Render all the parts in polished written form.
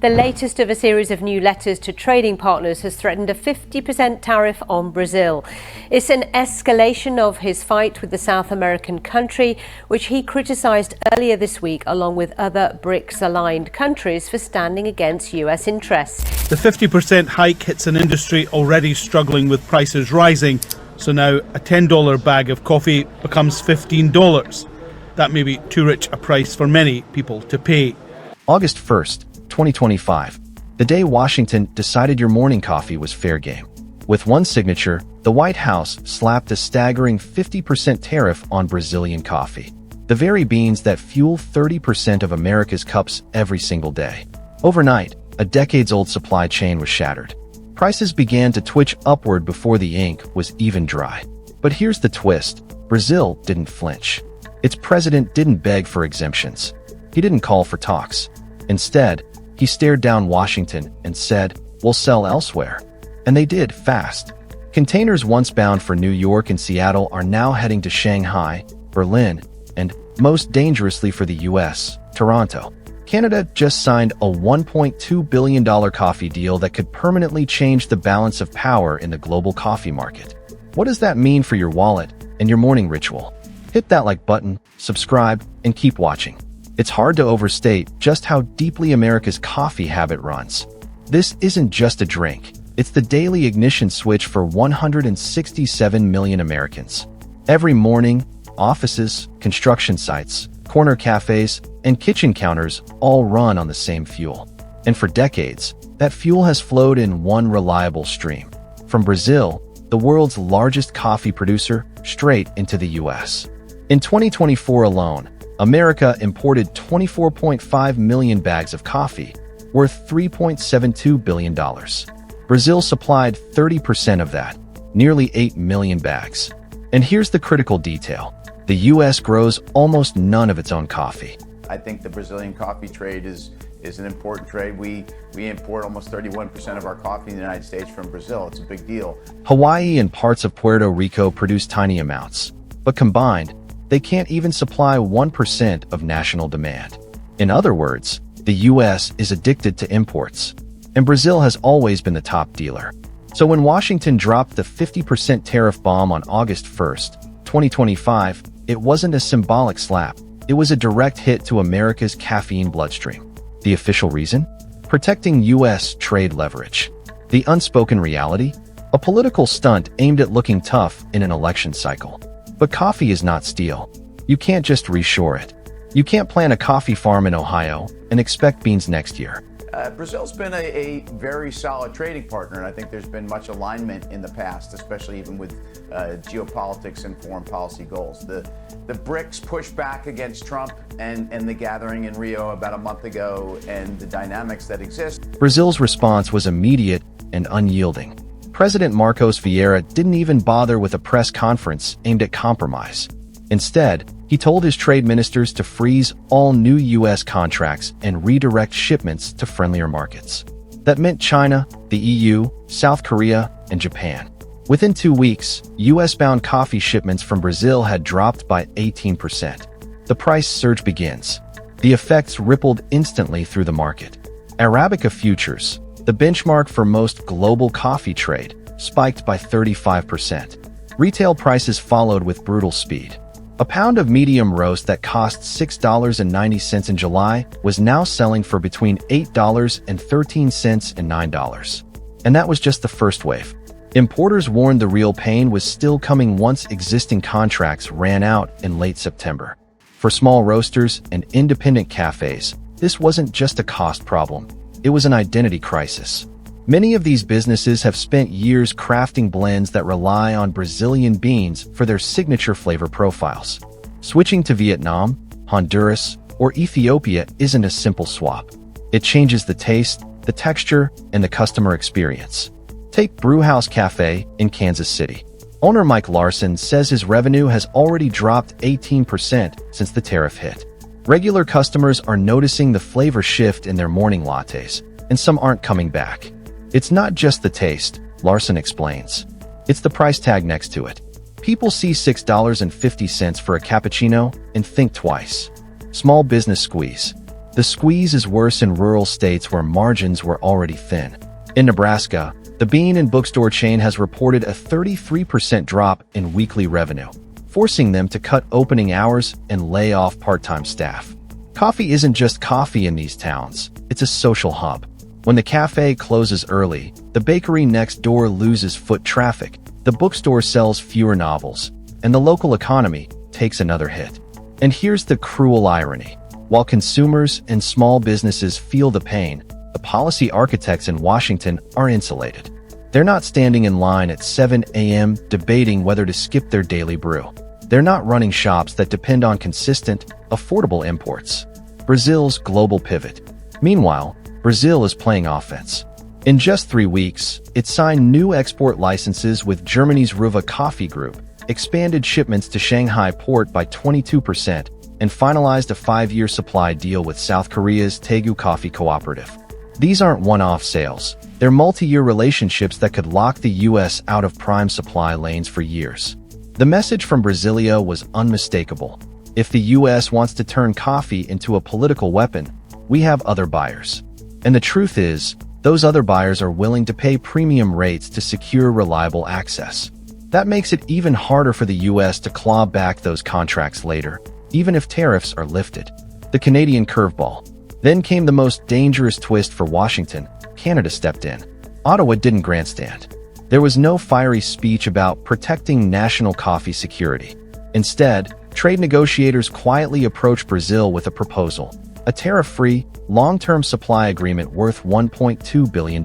The latest of a series of new letters to trading partners has threatened a 50% tariff on Brazil. It's an escalation of his fight with the South American country, which he criticised earlier this week along with other BRICS-aligned countries for standing against US interests. The 50% hike hits an industry already struggling with prices rising, so now a $10 bag of coffee becomes $15. That may be too rich a price for many people to pay. August 1st. 2025, the day Washington decided your morning coffee was fair game. With one signature, the White House slapped a staggering 50% tariff on Brazilian coffee, the very beans that fuel 30% of America's cups every single day. Overnight, a decades-old supply chain was shattered. Prices began to twitch upward before the ink was even dry. But here's the twist: Brazil didn't flinch. Its president didn't beg for exemptions. He didn't call for talks. Instead, he stared down Washington and said, "We'll sell elsewhere." And they did, fast. Containers once bound for New York and Seattle are now heading to Shanghai, Berlin, and, most dangerously for the US, Toronto. Canada just signed a $1.2 billion coffee deal that could permanently change the balance of power in the global coffee market. What does that mean for your wallet and your morning ritual? Hit that like button, subscribe, and keep watching. It's hard to overstate just how deeply America's coffee habit runs. This isn't just a drink. It's the daily ignition switch for 167 million Americans. Every morning, offices, construction sites, corner cafes, and kitchen counters all run on the same fuel. And for decades, that fuel has flowed in one reliable stream. From Brazil, the world's largest coffee producer, straight into the US. In 2024 alone, America imported 24.5 million bags of coffee, worth $3.72 billion. Brazil supplied 30% of that, nearly 8 million bags. And here's the critical detail: the U.S. grows almost none of its own coffee. I think the Brazilian coffee trade is an important trade. We import almost 31% of our coffee in the United States from Brazil. It's a big deal. Hawaii and parts of Puerto Rico produce tiny amounts, but combined, they can't even supply 1% of national demand. In other words, the U.S. is addicted to imports, and Brazil has always been the top dealer. So when Washington dropped the 50% tariff bomb on August 1st, 2025, it wasn't a symbolic slap. It was a direct hit to America's caffeine bloodstream. The official reason? Protecting U.S. trade leverage. The unspoken reality? A political stunt aimed at looking tough in an election cycle. But coffee is not steel. You can't just reshore it. You can't plant a coffee farm in Ohio and expect beans next year. Brazil's been a very solid trading partner, and I think there's been much alignment in the past, especially even with geopolitics and foreign policy goals. The BRICS pushed back against Trump and the gathering in Rio about a month ago and the dynamics that exist. Brazil's response was immediate and unyielding. President Marcos Vieira didn't even bother with a press conference aimed at compromise. Instead, he told his trade ministers to freeze all new U.S. contracts and redirect shipments to friendlier markets. That meant China, the EU, South Korea, and Japan. Within 2 weeks, U.S.-bound coffee shipments from Brazil had dropped by 18%. The price surge begins. The effects rippled instantly through the market. Arabica futures, the benchmark for most global coffee trade, spiked by 35%. Retail prices followed with brutal speed. A pound of medium roast that cost $6.90 in July was now selling for between $8.13 and $9. And that was just the first wave. Importers warned the real pain was still coming once existing contracts ran out in late September. For small roasters and independent cafes, this wasn't just a cost problem. It was an identity crisis. Many of these businesses have spent years crafting blends that rely on Brazilian beans for their signature flavor profiles. Switching to Vietnam, Honduras, or Ethiopia isn't a simple swap. It changes the taste, the texture, and the customer experience. Take Brewhouse Cafe in Kansas City. Owner Mike Larson says his revenue has already dropped 18% since the tariff hit. Regular customers are noticing the flavor shift in their morning lattes, and some aren't coming back. It's not just the taste, Larson explains. It's the price tag next to it. People see $6.50 for a cappuccino and think twice. Small business squeeze. The squeeze is worse in rural states where margins were already thin. In Nebraska, the bean and bookstore chain has reported a 33% drop in weekly revenue, forcing them to cut opening hours and lay off part-time staff. Coffee isn't just coffee in these towns, it's a social hub. When the cafe closes early, the bakery next door loses foot traffic, the bookstore sells fewer novels, and the local economy takes another hit. And here's the cruel irony. While consumers and small businesses feel the pain, the policy architects in Washington are insulated. They're not standing in line at 7 a.m. debating whether to skip their daily brew. They're not running shops that depend on consistent, affordable imports. Brazil's global pivot. Meanwhile, Brazil is playing offense. In just 3 weeks, it signed new export licenses with Germany's Ruva Coffee Group, expanded shipments to Shanghai port by 22%, and finalized a 5-year supply deal with South Korea's Daegu Coffee Cooperative. These aren't one-off sales. They're multi-year relationships that could lock the U.S. out of prime supply lanes for years. The message from Brasilia was unmistakable. If the U.S. wants to turn coffee into a political weapon, we have other buyers. And the truth is, those other buyers are willing to pay premium rates to secure reliable access. That makes it even harder for the U.S. to claw back those contracts later, even if tariffs are lifted. The Canadian curveball. Then came the most dangerous twist for Washington. Canada stepped in. Ottawa didn't grandstand. There was no fiery speech about protecting national coffee security. Instead, trade negotiators quietly approached Brazil with a proposal, a tariff-free, long-term supply agreement worth $1.2 billion.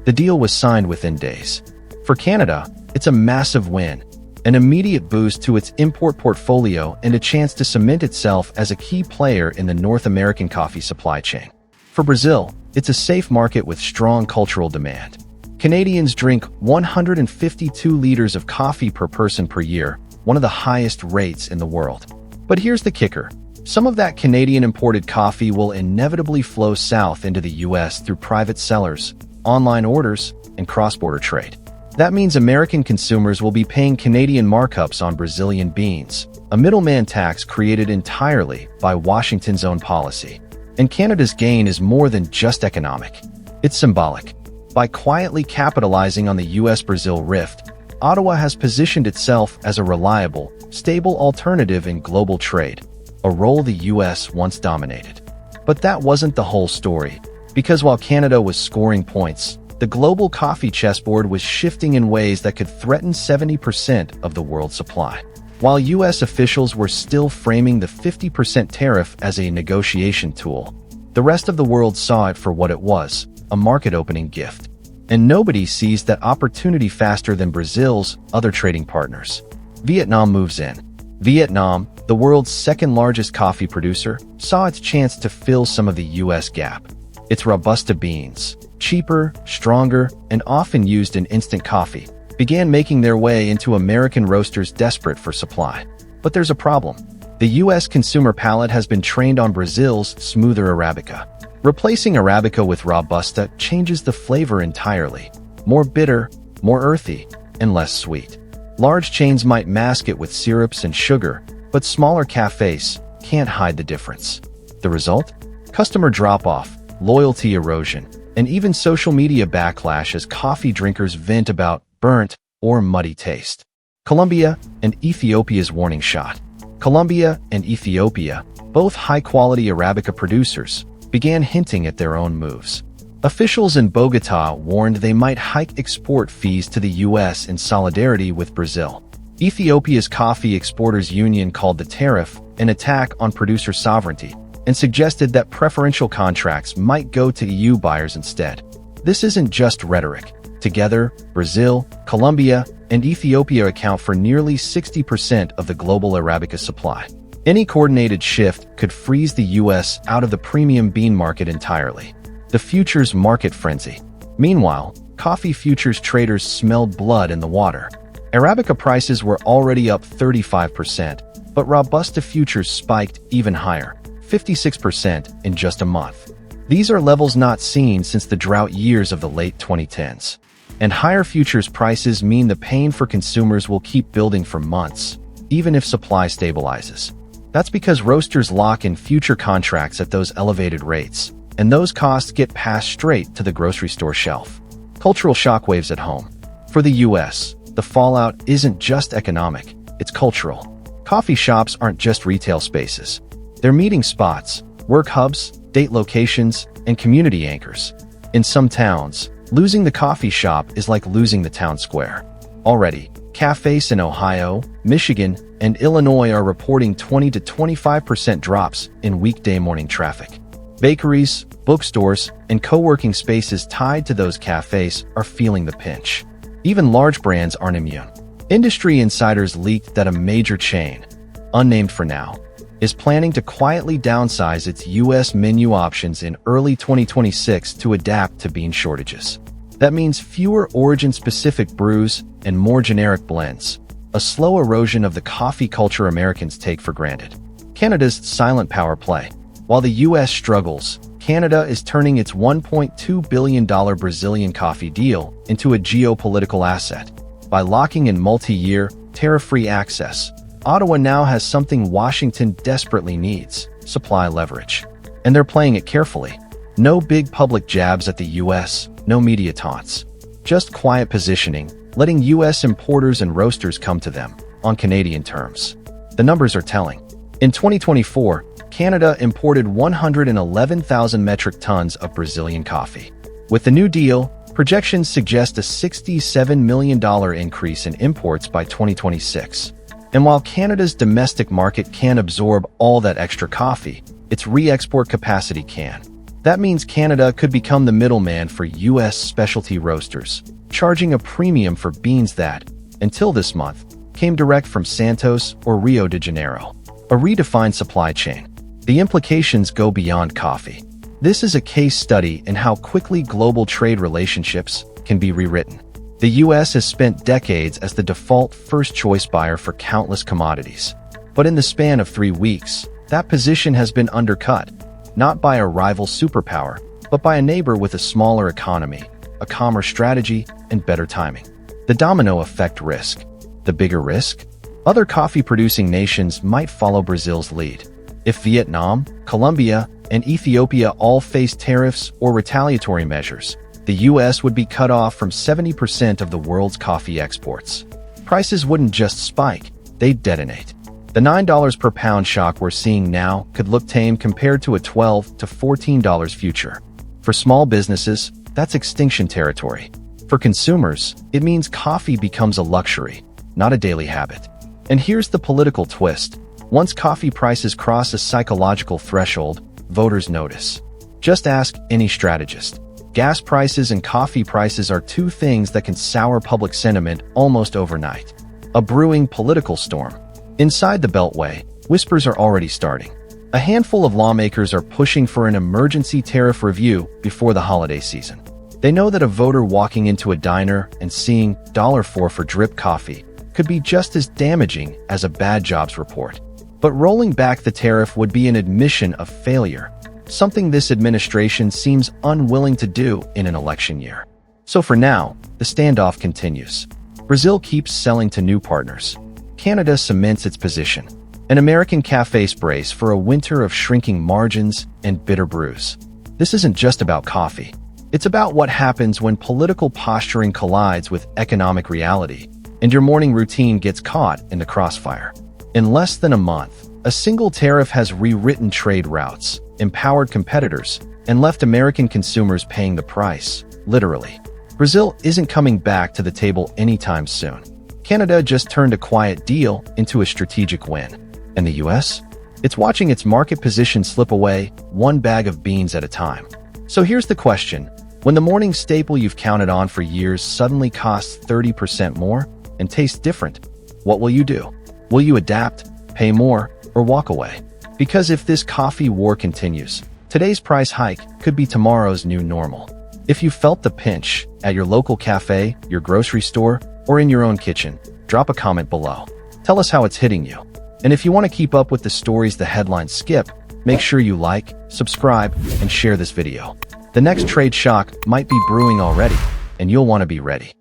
The deal was signed within days. For Canada, it's a massive win, an immediate boost to its import portfolio and a chance to cement itself as a key player in the North American coffee supply chain. For Brazil, it's a safe market with strong cultural demand. Canadians drink 152 liters of coffee per person per year, one of the highest rates in the world. But here's the kicker. Some of that Canadian imported coffee will inevitably flow south into the U.S. through private sellers, online orders, and cross-border trade. That means American consumers will be paying Canadian markups on Brazilian beans, a middleman tax created entirely by Washington's own policy. And Canada's gain is more than just economic. It's symbolic. By quietly capitalizing on the U.S.-Brazil rift, Ottawa has positioned itself as a reliable, stable alternative in global trade, a role the U.S. once dominated. But that wasn't the whole story, because while Canada was scoring points, the global coffee chessboard was shifting in ways that could threaten 70% of the world's supply. While U.S. officials were still framing the 50% tariff as a negotiation tool, the rest of the world saw it for what it was, a market-opening gift. And nobody sees that opportunity faster than Brazil's other trading partners. Vietnam moves in. Vietnam, the world's second-largest coffee producer, saw its chance to fill some of the U.S. gap. Its Robusta beans, cheaper, stronger, and often used in instant coffee, began making their way into American roasters desperate for supply. But there's a problem. The U.S. consumer palate has been trained on Brazil's smoother Arabica. Replacing Arabica with Robusta changes the flavor entirely. More bitter, more earthy, and less sweet. Large chains might mask it with syrups and sugar, but smaller cafés can't hide the difference. The result? Customer drop-off, loyalty erosion, and even social media backlash as coffee drinkers vent about burnt or muddy taste. Colombia and Ethiopia's warning shot. Colombia and Ethiopia, both high-quality Arabica producers, began hinting at their own moves. Officials in Bogotá warned they might hike export fees to the U.S. in solidarity with Brazil. Ethiopia's Coffee Exporters Union called the tariff an attack on producer sovereignty and suggested that preferential contracts might go to EU buyers instead. This isn't just rhetoric. Together, Brazil, Colombia, and Ethiopia account for nearly 60% of the global Arabica supply. Any coordinated shift could freeze the U.S. out of the premium bean market entirely. The futures market frenzy. Meanwhile, coffee futures traders smelled blood in the water. Arabica prices were already up 35%, but Robusta futures spiked even higher, 56% in just a month. These are levels not seen since the drought years of the late 2010s. And higher futures prices mean the pain for consumers will keep building for months, even if supply stabilizes. That's because roasters lock in future contracts at those elevated rates, and those costs get passed straight to the grocery store shelf. Cultural shockwaves at home. For the US, the fallout isn't just economic, it's cultural. Coffee shops aren't just retail spaces. They're meeting spots, work hubs, date locations, and community anchors. In some towns, losing the coffee shop is like losing the town square. Already, cafés in Ohio, Michigan, and Illinois are reporting 20 to 25% drops in weekday morning traffic. Bakeries, bookstores, and co-working spaces tied to those cafés are feeling the pinch. Even large brands aren't immune. Industry insiders leaked that a major chain, unnamed for now, is planning to quietly downsize its U.S. menu options in early 2026 to adapt to bean shortages. That means fewer origin-specific brews and more generic blends, a slow erosion of the coffee culture Americans take for granted. Canada's silent power play. While the U.S. struggles, Canada is turning its $1.2 billion Brazilian coffee deal into a geopolitical asset. By locking in multi-year, tariff-free access, Ottawa now has something Washington desperately needs: supply leverage. And they're playing it carefully. No big public jabs at the U.S., no media taunts. Just quiet positioning, letting U.S. importers and roasters come to them, on Canadian terms. The numbers are telling. In 2024, Canada imported 111,000 metric tons of Brazilian coffee. With the new deal, projections suggest a $67 million increase in imports by 2026. And while Canada's domestic market can't absorb all that extra coffee, its re-export capacity can. That means Canada could become the middleman for U.S. specialty roasters, charging a premium for beans that, until this month, came direct from Santos or Rio de Janeiro. A redefined supply chain. The implications go beyond coffee. This is a case study in how quickly global trade relationships can be rewritten. The U.S. has spent decades as the default first-choice buyer for countless commodities. But in the span of 3 weeks, that position has been undercut, not by a rival superpower, but by a neighbor with a smaller economy, a calmer strategy, and better timing. The domino effect risk. The bigger risk? Other coffee-producing nations might follow Brazil's lead. If Vietnam, Colombia, and Ethiopia all face tariffs or retaliatory measures, the U.S. would be cut off from 70% of the world's coffee exports. Prices wouldn't just spike, they'd detonate. The $9 per pound shock we're seeing now could look tame compared to a $12 to $14 future. For small businesses, that's extinction territory. For consumers, it means coffee becomes a luxury, not a daily habit. And here's the political twist. Once coffee prices cross a psychological threshold, voters notice. Just ask any strategist. Gas prices and coffee prices are two things that can sour public sentiment almost overnight. A brewing political storm. Inside the Beltway, whispers are already starting. A handful of lawmakers are pushing for an emergency tariff review before the holiday season. They know that a voter walking into a diner and seeing $4 for drip coffee could be just as damaging as a bad jobs report. But rolling back the tariff would be an admission of failure, something this administration seems unwilling to do in an election year. So for now, the standoff continues. Brazil keeps selling to new partners. Canada cements its position. And American cafés brace for a winter of shrinking margins and bitter brews. This isn't just about coffee. It's about what happens when political posturing collides with economic reality, and your morning routine gets caught in the crossfire. In less than a month, a single tariff has rewritten trade routes, empowered competitors, and left American consumers paying the price, literally. Brazil isn't coming back to the table anytime soon. Canada just turned a quiet deal into a strategic win. And the US? It's watching its market position slip away, one bag of beans at a time. So here's the question. When the morning staple you've counted on for years suddenly costs 30% more and tastes different, what will you do? Will you adapt, pay more, or walk away? Because if this coffee war continues, today's price hike could be tomorrow's new normal. If you felt the pinch at your local cafe, your grocery store, or in your own kitchen, drop a comment below. Tell us how it's hitting you. And if you want to keep up with the stories the headlines skip, make sure you like, subscribe, and share this video. The next trade shock might be brewing already, and you'll want to be ready.